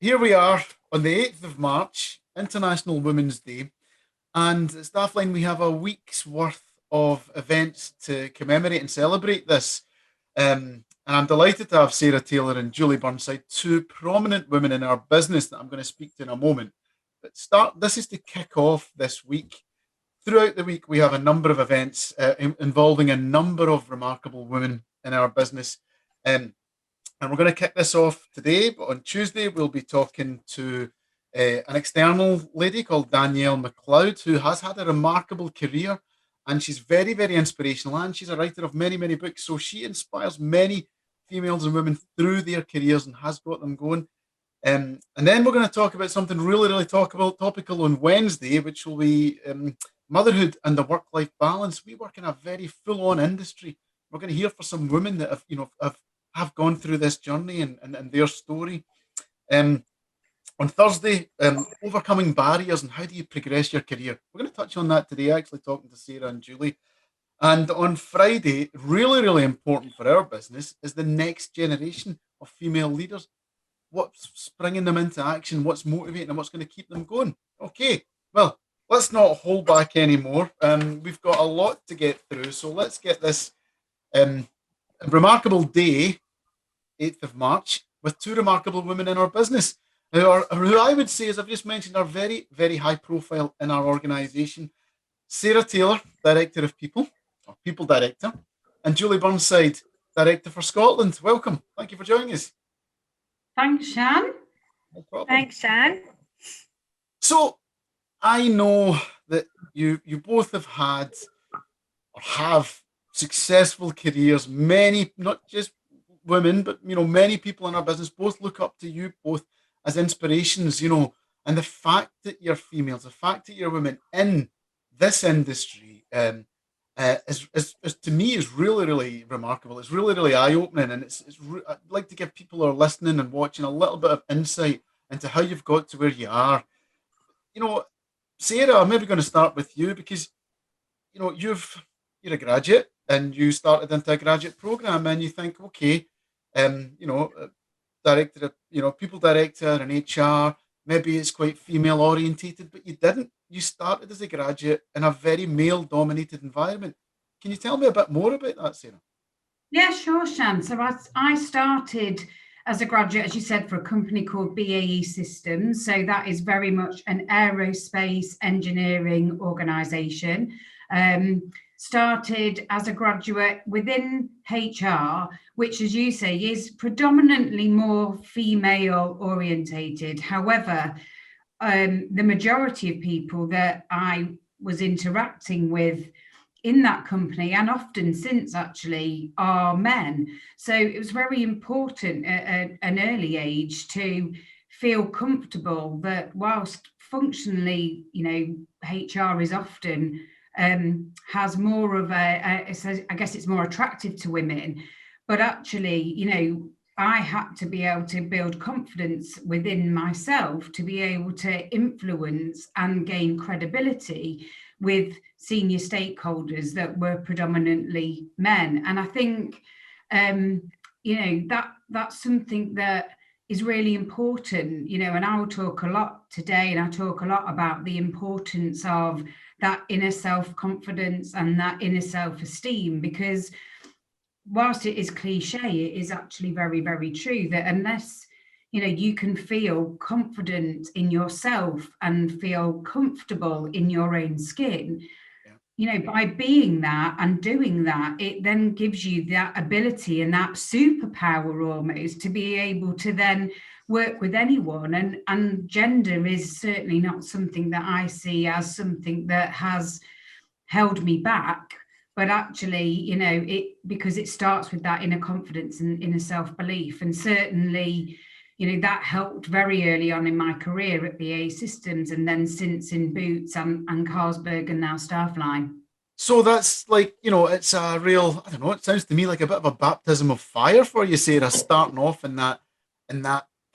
Here we are on the 8th of March, International Women's Day. And at Staffline, we have a week's worth of events to commemorate and celebrate this. And I'm delighted to have Sarah Taylor and Julie Burnside, two prominent women in our business that I'm going to speak to in a moment. But this is to kick off this week. Throughout the week, we have a number of events involving a number of remarkable women in our business. Um, and we're going to kick this off today, but on Tuesday, we'll be talking to an external lady called Danielle McLeod, who has had a remarkable career and she's very, very inspirational. And she's a writer of many, many books. So she inspires many females and women through their careers and has got them going. And then we're going to talk about something really, really topical on Wednesday, which will be motherhood and the work-life balance. We work in a very full-on industry. We're going to hear from some women that have gone through this journey and their story. On Thursday, overcoming barriers and how do you progress your career. We're going to touch on that today, actually talking to Sarah and Julie. And on Friday, really, really important for our business is the next generation of female leaders. What's springing them into action? What's motivating them? What's going to keep them going? Okay, well, let's not hold back anymore. We've got a lot to get through. So let's get this remarkable day, 8th of March, with two remarkable women in our business who I would say, as I've just mentioned, are very, very high profile in our organisation. Sarah Taylor, Director of People, or People Director, and Julie Burnside, Director for Scotland. Welcome. Thank you for joining us. Thanks, Shan. No problem. Thanks, Shan. So I know that you both have had or have successful careers. Many, not just women, but many people in our business both look up to you both as inspirations, and the fact that you're females, the fact that you're women in this industry is to me is really, really remarkable. It's really, really eye-opening, and I'd like to give people who are listening and watching a little bit of insight into how you've got to where you are. Sarah, I'm maybe going to start with you because you're a graduate and you started into a graduate program, and you think, okay, director, people director and HR, maybe it's quite female orientated, but you didn't. You started as a graduate in a very male dominated environment. Can you tell me a bit more about that, Sarah? Yeah, sure, Shan. So I started as a graduate, as you said, for a company called BAE Systems. So that is very much an aerospace engineering organisation. Started as a graduate within HR, which, as you say, is predominantly more female orientated. However, the majority of people that I was interacting with in that company, and often since actually, are men. So it was very important at an early age to feel comfortable that whilst functionally, HR is often has more of I guess it's more attractive to women, but actually, I had to be able to build confidence within myself to be able to influence and gain credibility with senior stakeholders that were predominantly men. And I think, that's something that is really important, and I will talk a lot today, and I talk a lot about the importance of that inner self-confidence and that inner self-esteem, because whilst it is cliche, it is actually very, very true that unless, you can feel confident in yourself and feel comfortable in your own skin, by being that and doing that, it then gives you that ability and that superpower almost to be able to then work with anyone. And gender is certainly not something that I see as something that has held me back, but actually, because it starts with that inner confidence and inner self-belief. And certainly, that helped very early on in my career at BAE Systems, and then since in Boots and Carlsberg and now Staffline. So that's like, it's a real, I don't know, it sounds to me like a bit of a baptism of fire for you, Sarah, starting off in that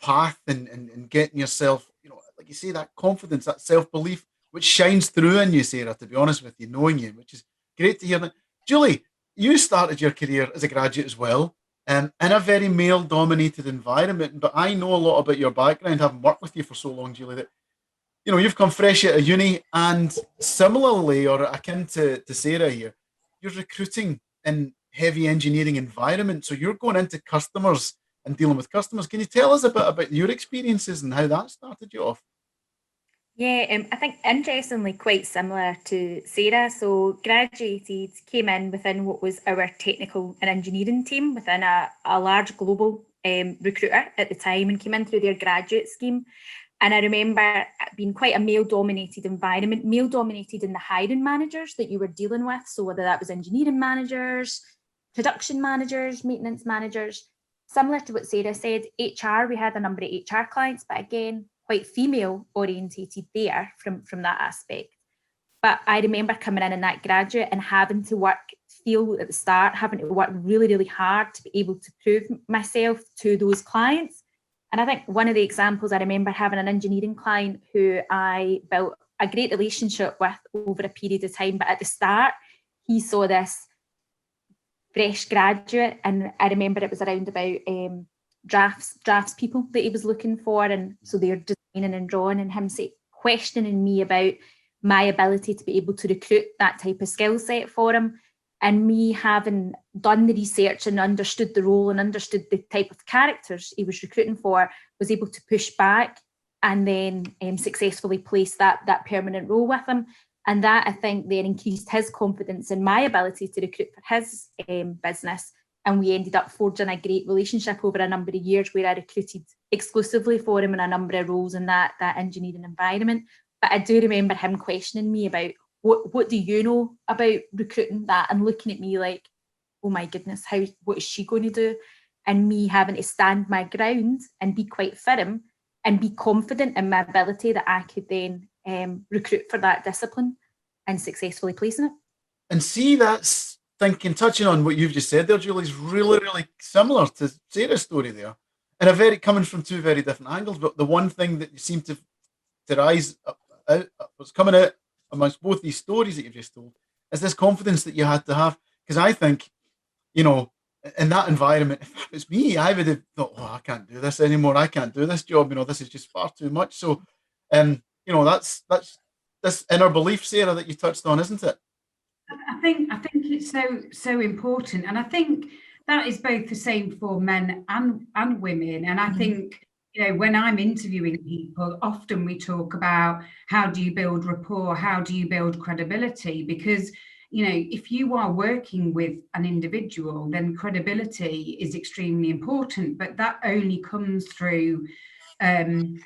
path and getting yourself, like you say, that confidence, that self-belief, which shines through in you, Sarah, to be honest with you, knowing you, which is great to hear. Julie, you started your career as a graduate as well. in a very male dominated environment. But I know a lot about your background, having worked with you for so long, Julie, that you've come fresh out of uni, and similarly, or akin to Sarah here, you're recruiting in heavy engineering environment. So you're going into customers and dealing with customers. Can you tell us a bit about your experiences and how that started you off? Yeah, I think interestingly quite similar to Sarah. So graduated, came in within what was our technical and engineering team within a large global recruiter at the time, and came in through their graduate scheme. And I remember it being quite a male-dominated environment, male-dominated in the hiring managers that you were dealing with. So whether that was engineering managers, production managers, maintenance managers, similar to what Sarah said, HR, we had a number of HR clients, but again, quite female orientated there from that aspect. But I remember coming in that graduate and having to feel at the start, having to work really, really hard to be able to prove myself to those clients. And I think one of the examples, I remember having an engineering client who I built a great relationship with over a period of time. But at the start, he saw this fresh graduate, and I remember it was around about drafts people that he was looking for, and so they're designing and drawing, and him questioning me about my ability to be able to recruit that type of skill set for him, and me having done the research and understood the role and understood the type of characters he was recruiting for, was able to push back and then successfully place that permanent role with him. And that, I think, then increased his confidence in my ability to recruit for his business. And we ended up forging a great relationship over a number of years, where I recruited exclusively for him in a number of roles in that engineering environment. But I do remember him questioning me about, what do you know about recruiting that? And looking at me like, oh my goodness, what is she going to do? And me having to stand my ground and be quite firm and be confident in my ability that I could then recruit for that discipline and successfully placing it. And see, that's touching on what you've just said there, Julie, is really, really similar to Sarah's story there. And coming from two very different angles, but the one thing that you seem to rise out, what's coming out amongst both these stories that you've just told, is this confidence that you had to have. Because I think, in that environment, if it was me, I would have thought, oh, I can't do this anymore. I can't do this job. This is just far too much. So, that's this inner belief, Sarah, that you touched on, isn't it? I think it's so important, and I think that is both the same for men and women. And I think, when I'm interviewing people, often we talk about how do you build rapport, how do you build credibility, because if you are working with an individual, then credibility is extremely important, but that only comes through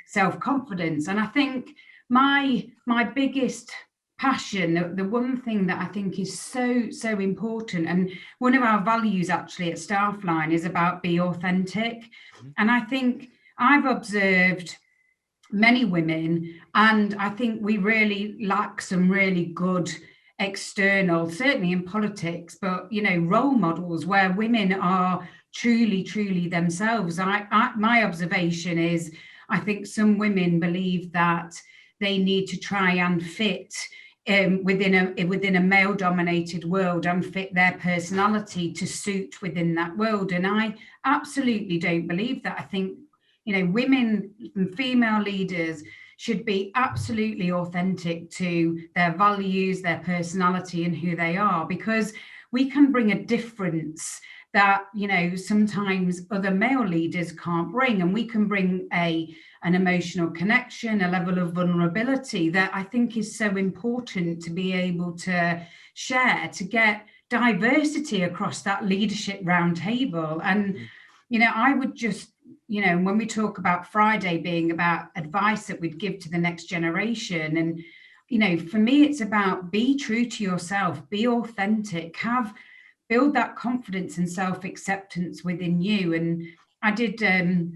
self-confidence. And I think my biggest passion, the one thing that I think is so important, and one of our values actually at Staffline is about be authentic. And I think I've observed many women, and I think we really lack some really good external, certainly in politics, but role models where women are truly themselves. My observation is, I think some women believe that they need to try and fit within a male-dominated world and fit their personality to suit within that world. And I absolutely don't believe that. I think women and female leaders should be absolutely authentic to their values, their personality, and who they are, because we can bring a difference that sometimes other male leaders can't bring, and we can bring an emotional connection, a level of vulnerability that I think is so important to be able to share, to get diversity across that leadership roundtable. And I would just, when we talk about Friday being about advice that we'd give to the next generation, and for me it's about be true to yourself, be authentic, build that confidence and self-acceptance within you. And I did a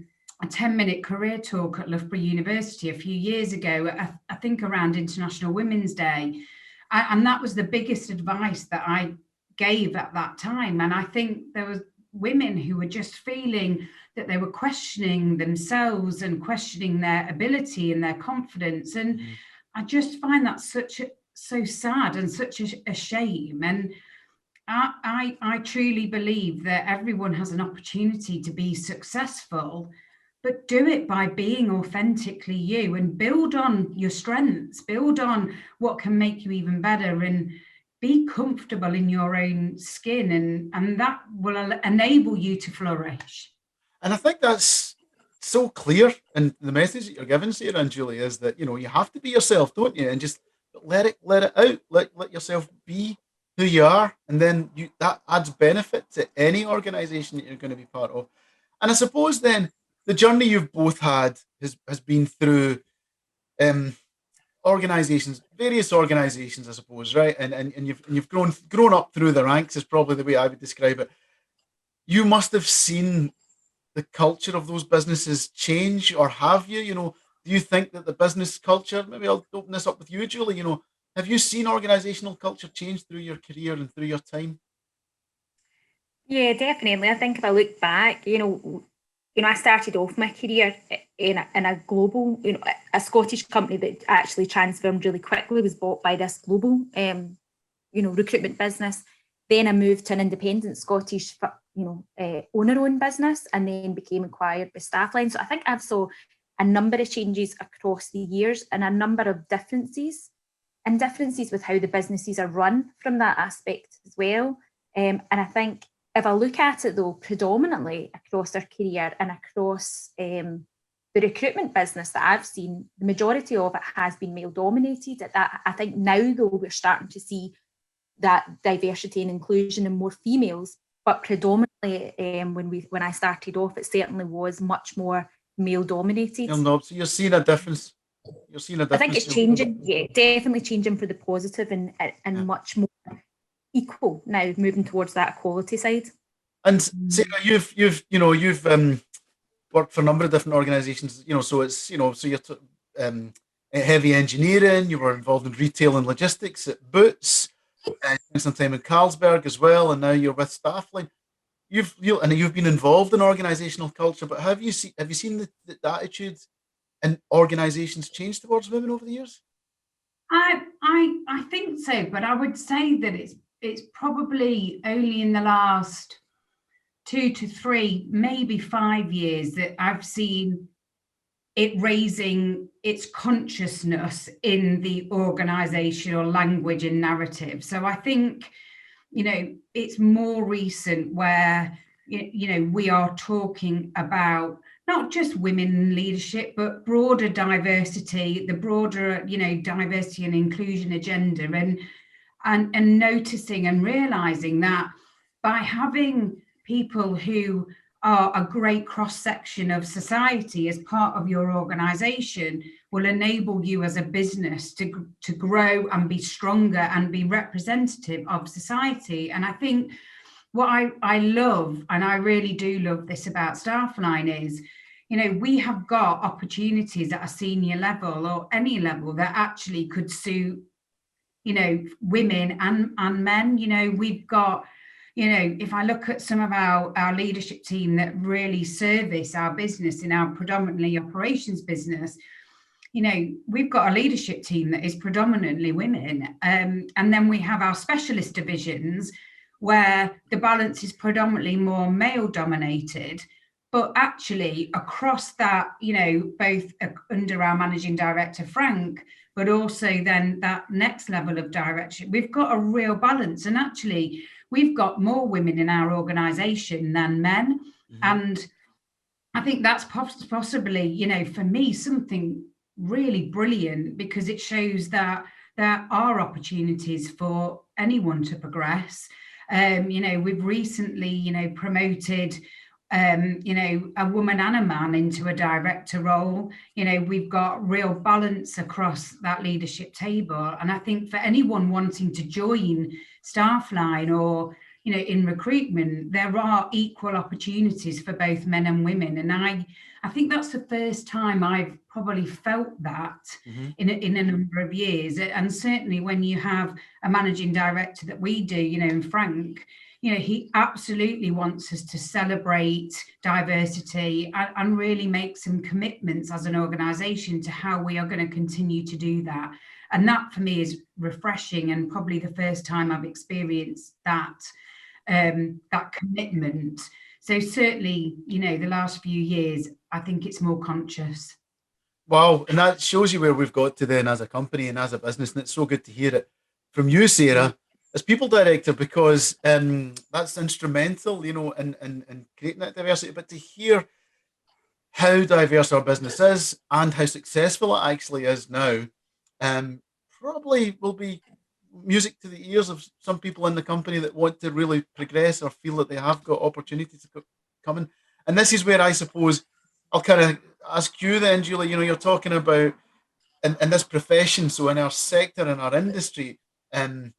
10-minute career talk at Loughborough University a few years ago, I think around International Women's Day. And that was the biggest advice that I gave at that time. And I think there was women who were just feeling that they were questioning themselves and questioning their ability and their confidence. And I just find that so sad and such a shame. And I truly believe that everyone has an opportunity to be successful, but do it by being authentically you and build on your strengths, build on what can make you even better, and be comfortable in your own skin, and that will enable you to flourish. And I think that's so clear in the message that you're giving, Sarah and Julie, is that you have to be yourself, don't you? And just let it out. Let yourself be who you are, and then that adds benefit to any organization that you're going to be part of. And I suppose then the journey you've both had has been through um, various organizations, I suppose, right? And you've grown up through the ranks is probably the way I would describe it. You must have seen the culture of those businesses change, or have you? Do you think that the business culture? Maybe I'll open this up with you, Julie. Have you seen organizational culture change through your career and through your time? Yeah, definitely. I think if I look back, I started off my career in a global, a Scottish company that actually transformed really quickly, was bought by this global, recruitment business. Then I moved to an independent Scottish, owner-owned business, and then became acquired by Staffline. So I think I've saw a number of changes across the years, and a number of differences with how the businesses are run from that aspect as well. And I think if I look at it though, predominantly across our career and across the recruitment business that I've seen, the majority of it has been male dominated. I think now though we're starting to see that diversity and inclusion and more females, but predominantly when I started off, it certainly was much more male dominated. So you're seeing a difference. I think it's changing. Yeah, definitely changing for the positive, and much more equal now, moving towards that equality side. And Sarah, you've worked for a number of different organizations, so it's so you're heavy engineering, you were involved in retail and logistics at Boots, spent some time in Carlsberg as well, and now you're with Staffline. You've been involved in organizational culture, but have you seen the attitude and organizations change towards women over the years? I think so, but I would say that it's probably only in the last 2 to 3, maybe 5 years that I've seen it raising its consciousness in the organizational language and narrative. So I think, it's more recent where, we are talking about not just women in leadership, but broader diversity, the broader, diversity and inclusion agenda, and noticing and realizing that by having people who are a great cross-section of society as part of your organization will enable you as a business to grow and be stronger and be representative of society. And I think what I love, and I really do love this about Staffline, is we have got opportunities at a senior level or any level that actually could suit women and men. We've got, if I look at some of our leadership team that really service our business in our predominantly operations business, we've got a leadership team that is predominantly women. And then we have our specialist divisions where the balance is predominantly more male dominated. But actually across that, both under our managing director, Frank, but also then that next level of direction, we've got a real balance. And actually, we've got more women in our organisation than men. Mm-hmm. And I think that's possibly, for me, something really brilliant, because it shows that there are opportunities for anyone to progress. We've recently, promoted a woman and a man into a director role. We've got real balance across that leadership table. And I think for anyone wanting to join Staffline or, in recruitment, there are equal opportunities for both men and women. And I think that's the first time I've probably felt that mm-hmm. in a number of years. And certainly when you have a managing director that we do, in Frank, he absolutely wants us to celebrate diversity and really make some commitments as an organisation to how we are going to continue to do that. And that for me is refreshing, and probably the first time I've experienced that that commitment. So certainly, you know, the last few years, I think it's more conscious. Wow, and that shows you where we've got to then as a company and as a business, and it's so good to hear it from you, Sarah, as people director, because that's instrumental, you know, in creating that diversity. But to hear how diverse our business is and how successful it actually is now, um, probably will be music to the ears of some people in the company that want to really progress or feel that they have got opportunities coming. And this is where I suppose I'll kind of ask you then, Julie. You know, you're talking about in this profession, so in our sector, in our industry, um,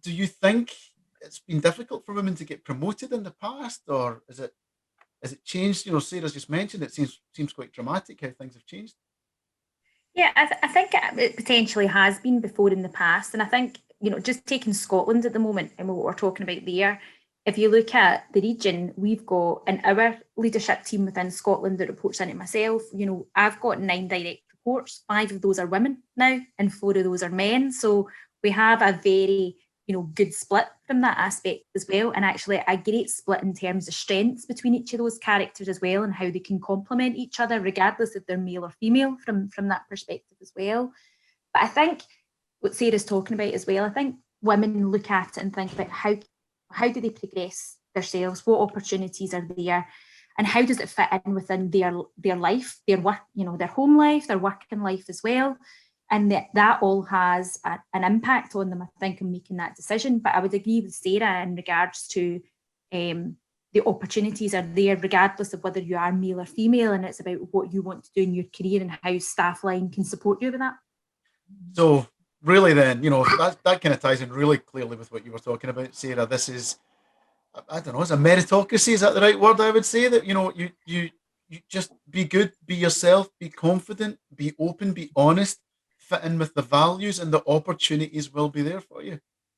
do you think it's been difficult for women to get promoted in the past, or has it changed? You know, Sarah's just mentioned it seems quite dramatic how things have changed. Yeah, I think it potentially has been before in the past. And I think, you know, just taking Scotland at the moment and what we're talking about there, if you look at the region, we've got in our leadership team within Scotland that reports into myself, you know, I've got 9 direct reports, 5 of those are women now and 4 of those are men. So we have a very, you know, good split from that aspect as well. And actually a great split in terms of strengths between each of those characters as well, and how they can complement each other regardless if they're male or female from that perspective as well. But I think what Sarah's talking about as well, I think women look at it and think about how do they progress themselves, what opportunities are there, and how does it fit in within their life, their work, you know, their home life, their working life as well. And that all has an impact on them, I think, in making that decision. But I would agree with Sarah in regards to the opportunities are there regardless of whether you are male or female, and it's about what you want to do in your career and how Staffline can support you with that. So really then, you know, that kind of ties in really clearly with what you were talking about, Sarah. This is, I don't know, it's a meritocracy. Is that the right word? I would say that, you know, you just be good, be yourself, be confident, be open, be honest, fit in with the values, and the opportunities will be there for you.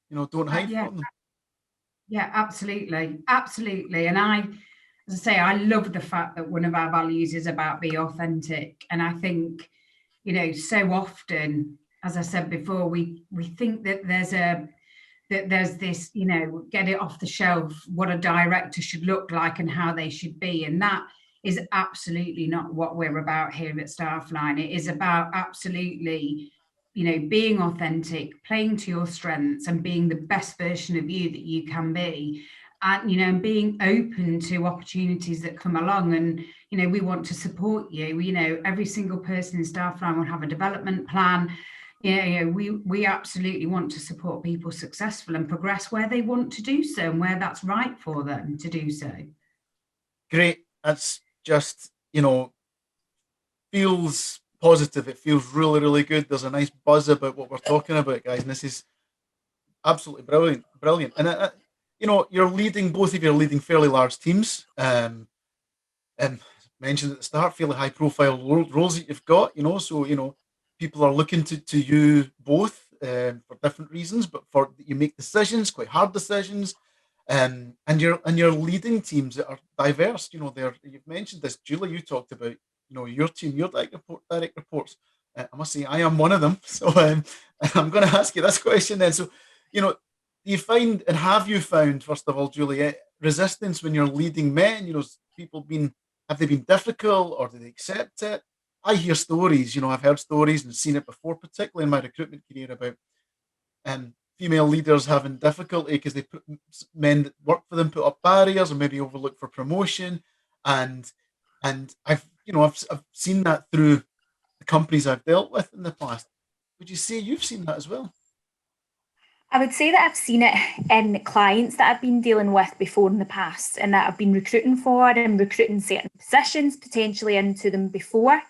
You know, don't hide Yeah, from them. yeah, absolutely, absolutely. And as I say, I love the fact that one of our values is about be authentic. And I think, you know, so often, as I said before, we think that there's this, you know, get it off the shelf, what a director should look like and how they should be. And that is absolutely not what we're about here at Staffline. It is about absolutely, you know, being authentic, playing to your strengths and being the best version of you that you can be. And, you know, and being open to opportunities that come along. And, you know, we want to support you. You know, every single person in Staffline will have a development plan. Yeah, we absolutely want to support people successful and progress where they want to do so and where that's right for them to do so. Great. That's just, you know, feels positive. It feels really, really good. There's a nice buzz about what we're talking about, guys. And this is absolutely brilliant, brilliant. And you know, both of you are leading fairly large teams. And mentioned at the start, fairly high profile roles that you've got. You know, so you know, people are looking to you both for different reasons, but for you make decisions, quite hard decisions. And you're leading teams that are diverse. You know, you've mentioned this, Julie. You talked about, you know, your team, your direct reports. I must say, I am one of them. So I'm going to ask you this question then. So, you know, do you find, and have you found, first of all, Julie, resistance when you're leading men? You know, have they been difficult, or do they accept it? I hear stories. You know, I've heard stories and seen it before, particularly in my recruitment career, about female leaders having difficulty because they put men that work for them put up barriers or maybe overlook for promotion, and I've seen that through the companies I've dealt with in the past. Would you say you've seen that as well? I would say that I've seen it in clients that I've been dealing with before in the past, and that I've been recruiting for and recruiting certain positions potentially into them before.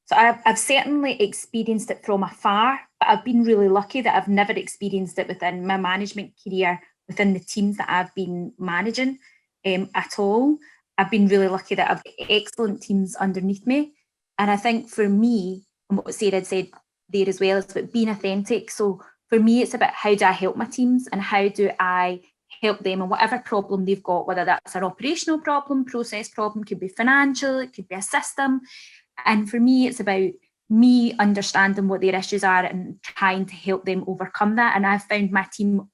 So I've certainly experienced it from afar, but I've been really lucky that I've never experienced it within my management career, within the teams that I've been managing at all. I've been really lucky that I've got excellent teams underneath me. And I think for me, and what Sarah had said there as well, is about being authentic. So for me, it's about how do I help my teams and how do I help them in whatever problem they've got, whether that's an operational problem, process problem, could be financial, it could be a system. And for me, it's about me understanding what their issues are and trying to help them overcome that. And I've found my team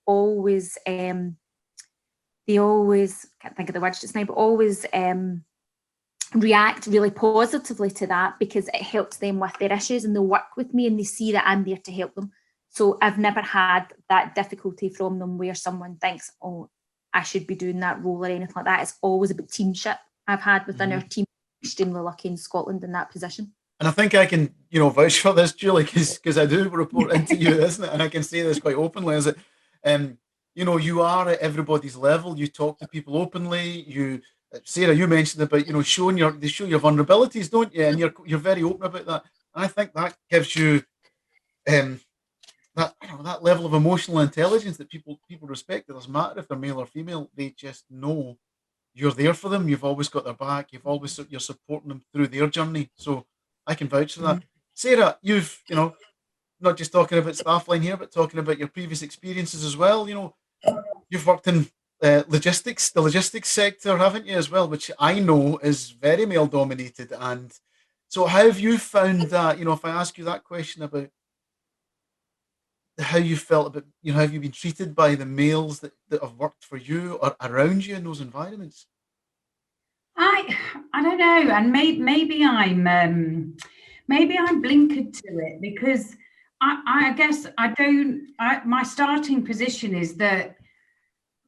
always, they always, can't think of the words just now, but always react really positively to that, because it helps them with their issues, and they'll work with me and they see that I'm there to help them. So I've never had that difficulty from them where someone thinks, oh, I should be doing that role or anything like that. It's always about teamship I've had within our team. Extremely lucky in Scotland in that position. And I think I can, vouch for this, Julie, because I do report into you, isn't it? And I can say this quite openly, is it? You are at everybody's level. You talk to people openly. Sarah, you mentioned about showing your vulnerabilities, don't you? And you're very open about that. And I think that gives you that level of emotional intelligence that people respect. It doesn't matter if they're male or female; they just know you're there for them. You've always got their back. You're supporting them through their journey. So I can vouch for that. Sarah, you've not just talking about Staffline here, but talking about your previous experiences as well. You've worked in the logistics sector, haven't you, as well, which I know is very male dominated. And so how have you found that? If I ask you that question about how you felt about, have you been treated by the males that have worked for you or around you in those environments? I don't know, and maybe I'm blinkered to it, because I guess my starting position is that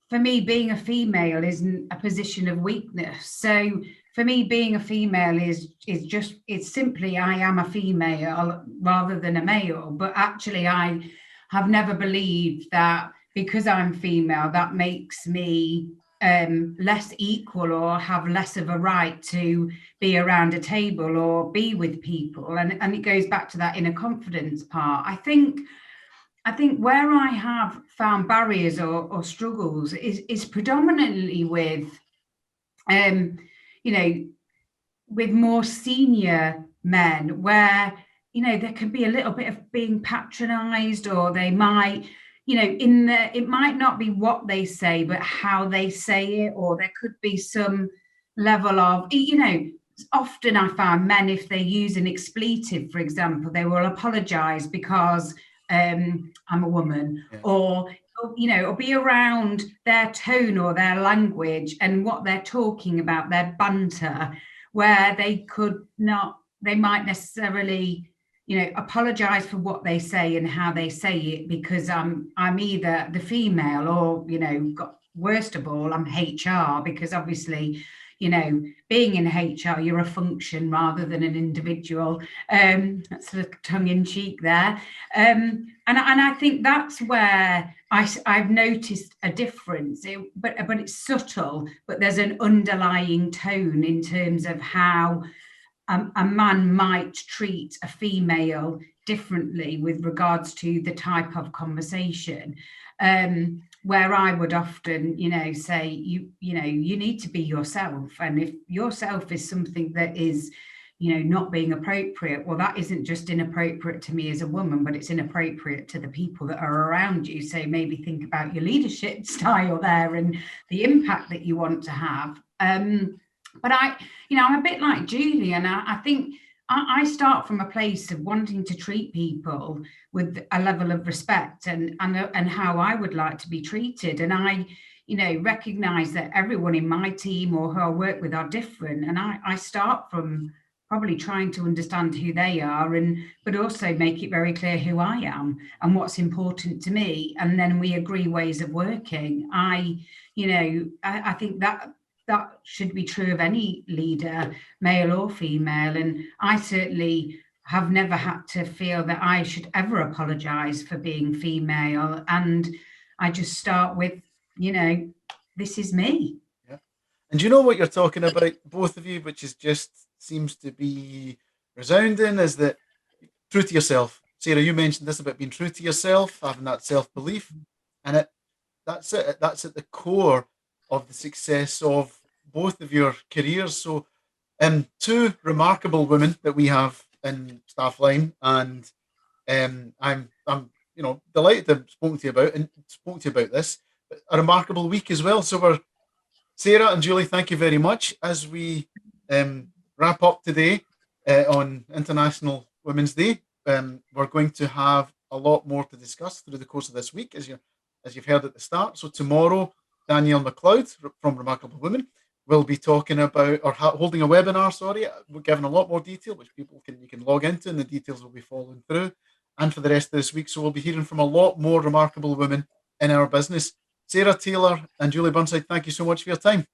for me, being a female isn't a position of weakness. So for me, being a female is simply I am a female rather than a male. But actually, I have never believed that because I'm female, that makes me less equal or have less of a right to be around a table or be with people. And it goes back to that inner confidence part. I think where I have found barriers or struggles is predominantly with, with more senior men, where, there can be a little bit of being patronized, or they might, it might not be what they say, but how they say it, or there could be some level of, often I found men, if they use an expletive, for example, they will apologize because I'm a woman, or be around their tone or their language and what they're talking about, their banter, where they might necessarily, apologize for what they say and how they say it, because I'm either the female or, worst of all, I'm HR, because obviously, being in HR, you're a function rather than an individual. That's a tongue in cheek there. And I think that's where I've noticed a difference, but it's subtle, but there's an underlying tone in terms of how a man might treat a female differently with regards to the type of conversation. Where I would often, say, you need to be yourself. And if yourself is something that is, not being appropriate, well, that isn't just inappropriate to me as a woman, but it's inappropriate to the people that are around you. So maybe think about your leadership style there and the impact that you want to have. But I'm a bit like Julie, and I think I start from a place of wanting to treat people with a level of respect and how I would like to be treated. And I, recognize that everyone in my team or who I work with are different. And I start from probably trying to understand who they are, but also make it very clear who I am and what's important to me. And then we agree ways of working. I think that should be true of any leader, male or female. And I certainly have never had to feel that I should ever apologize for being female. And I just start with, this is me. Yeah. And you know what you're talking about, both of you, which is just seems to be resounding, is that true to yourself. Sarah, you mentioned this about being true to yourself, having that self-belief. And that's at the core of the success of both of your careers. So two remarkable women that we have in Staffline, and I'm delighted to have spoken to you about this. A remarkable week as well. So Sarah and Julie, thank you very much. As we wrap up today, on International Women's Day. We're going to have a lot more to discuss through the course of this week, as you've heard at the start. So tomorrow, Danielle McLeod from Remarkable Women will be talking about, or holding a webinar. Sorry, we're giving a lot more detail, which you can log into, and the details will be following through. And for the rest of this week, so we'll be hearing from a lot more remarkable women in our business. Sarah Taylor and Julie Burnside, thank you so much for your time.